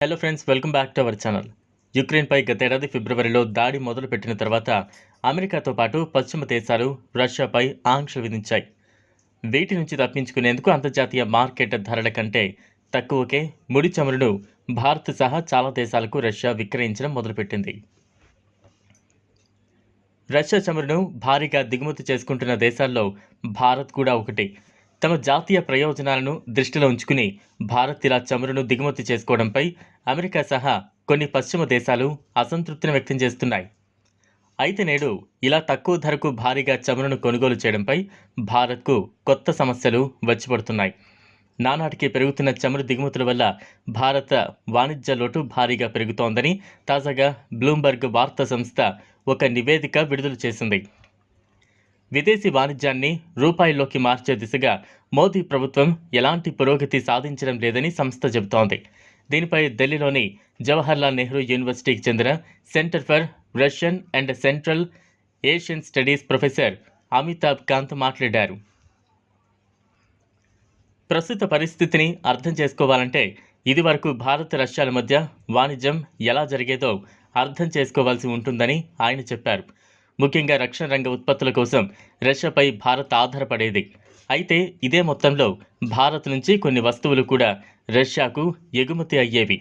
Hello friends, welcome back to our channel. యుక్రెయిన్పై గతేడాది ఫిబ్రవరిలో దాడి మొదలుపెట్టిన తర్వాత అమెరికాతో పాటు పశ్చిమ దేశాలు రష్యాపై ఆంక్షలు విధించాయి. వీటి నుంచి తప్పించుకునేందుకు అంతర్జాతీయ మార్కెట్ ధరల కంటే తక్కువకే ముడి చమురును భారత్ సహా చాలా దేశాలకు రష్యా విక్రయించడం మొదలుపెట్టింది. రష్యా చమురును భారీగా దిగుమతి చేసుకుంటున్న దేశాల్లో భారత్ కూడా ఒకటి. తమ జాతీయ ప్రయోజనాలను దృష్టిలో ఉంచుకుని భారత్ ఇలా చమురును దిగుమతి చేసుకోవడంపై అమెరికా సహా కొన్ని పశ్చిమ దేశాలు అసంతృప్తిని వ్యక్తం చేస్తున్నాయి. అయితే నేడు ఇలా తక్కువ ధరకు భారీగా చమురును కొనుగోలు చేయడంపై భారత్కు కొత్త సమస్యలు వచ్చిపడుతున్నాయి. నానాటికి పెరుగుతున్న చమురు దిగుమతుల వల్ల భారత వాణిజ్య లోటు భారీగా పెరుగుతోందని తాజాగా బ్లూంబర్గ్ వార్తా సంస్థ ఒక నివేదిక విడుదల చేసింది. విదేశీ వాణిజ్యాన్ని రూపాయిల్లోకి మార్చే దిశగా మోదీ ప్రభుత్వం ఎలాంటి పురోగతి సాధించడం లేదని సంస్థ చెబుతోంది. దీనిపై ఢిల్లీలోని జవహర్లాల్ నెహ్రూ యూనివర్సిటీకి చెందిన centre for Russian and Central Asian studies professor Amitabh Kant మాట్లాడారు. ప్రస్తుత పరిస్థితిని అర్థం చేసుకోవాలంటే ఇదివరకు భారత్ రష్యాల మధ్య వాణిజ్యం ఎలా జరిగేదో అర్థం చేసుకోవాల్సి ఉంటుందని ఆయన చెప్పారు. ముఖ్యంగా రక్షణ రంగ ఉత్పత్తుల కోసం రష్యాపై భారత్ ఆధారపడేది. అయితే ఇదే మొత్తంలో భారత్ నుంచి కొన్ని వస్తువులు కూడా రష్యాకు ఎగుమతి అయ్యేవి.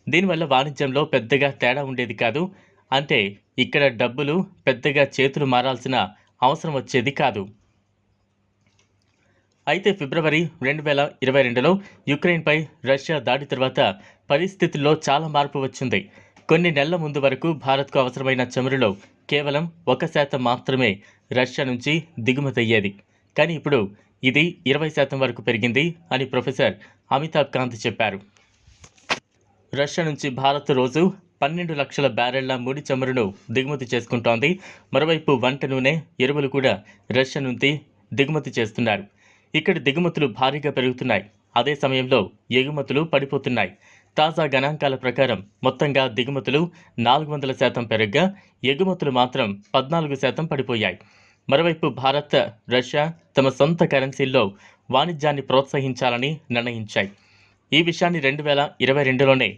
దీనివల్ల వాణిజ్యంలో పెద్దగా తేడా ఉండేది కాదు. అంటే ఇక్కడ డబ్బులు పెద్దగా చేతులు మారాల్సిన అవసరం వచ్చేది కాదు. అయితే ఫిబ్రవరి 2022లో యుక్రెయిన్పై రష్యా దాడి తర్వాత పరిస్థితుల్లో చాలా మార్పు వచ్చింది. కొన్ని నెలల ముందు వరకు భారత్కు అవసరమైన చమురులో కేవలం 1% మాత్రమే రష్యా నుంచి దిగుమతి అయ్యేది. కానీ ఇప్పుడు ఇది 20% వరకు పెరిగింది అని ప్రొఫెసర్ అమితాబ్ కాంత్ చెప్పారు. రష్యా నుంచి భారత్ రోజు 12 లక్షల బ్యారెళ్ల ముడి చమురును దిగుమతి చేసుకుంటోంది. మరోవైపు వంట నూనె, ఎరువులు కూడా రష్యా నుంచి దిగుమతి చేస్తున్నారు. ఇక్కడ దిగుమతులు భారీగా పెరుగుతున్నాయి. అదే సమయంలో ఎగుమతులు పడిపోతున్నాయి. తాజా గణాంకాల ప్రకారం మొత్తంగా దిగుమతులు 400% పెరగ్గా ఎగుమతులు మాత్రం 14% పడిపోయాయి. మరోవైపు భారత్, రష్యా తమ సొంత కరెన్సీల్లో వాణిజ్యాన్ని ప్రోత్సహించాలని నిర్ణయించాయి. ఈ విషయాన్ని 2022లోనే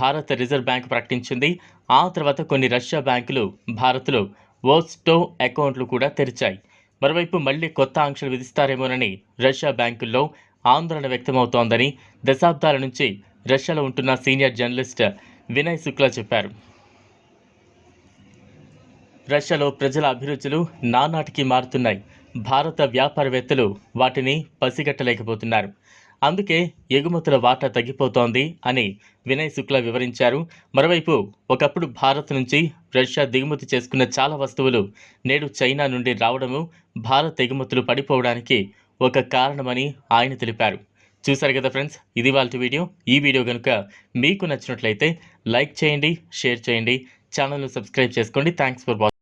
భారత రిజర్వ్ బ్యాంక్ ప్రకటించింది. ఆ తర్వాత కొన్ని రష్యా బ్యాంకులు భారత్లో వోస్టో అకౌంట్లు కూడా తెరిచాయి. మరోవైపు మళ్లీ కొత్త ఆంక్షలు విధిస్తారేమోనని రష్యా బ్యాంకుల్లో ఆందోళన వ్యక్తమవుతోందని దశాబ్దాల నుంచి రష్యాలో ఉంటున్న సీనియర్ జర్నలిస్ట్ వినయ్ శుక్లా చెప్పారు. రష్యాలో ప్రజల అభిరుచులు నానాటికి మారుతున్నాయి. భారత వ్యాపారవేత్తలు వాటిని పసిగట్టలేకపోతున్నారు. అందుకే ఎగుమతుల వాటా తగ్గిపోతోంది అని వినయ్ శుక్లా వివరించారు. మరోవైపు ఒకప్పుడు భారత్ నుంచి రష్యా దిగుమతి చేసుకున్న చాలా వస్తువులు నేడు చైనా నుండి రావడము భారత్ ఎగుమతులు పడిపోవడానికి ఒక కారణమని ఆయన తెలిపారు. చూసారు కదా ఫ్రెండ్స్, ఇది వాళ్ళ వీడియో. ఈ వీడియో కనుక మీకు నచ్చినట్లయితే లైక్ చేయండి, షేర్ చేయండి, ఛానల్ను సబ్స్క్రైబ్ చేసుకోండి. Thanks for watching.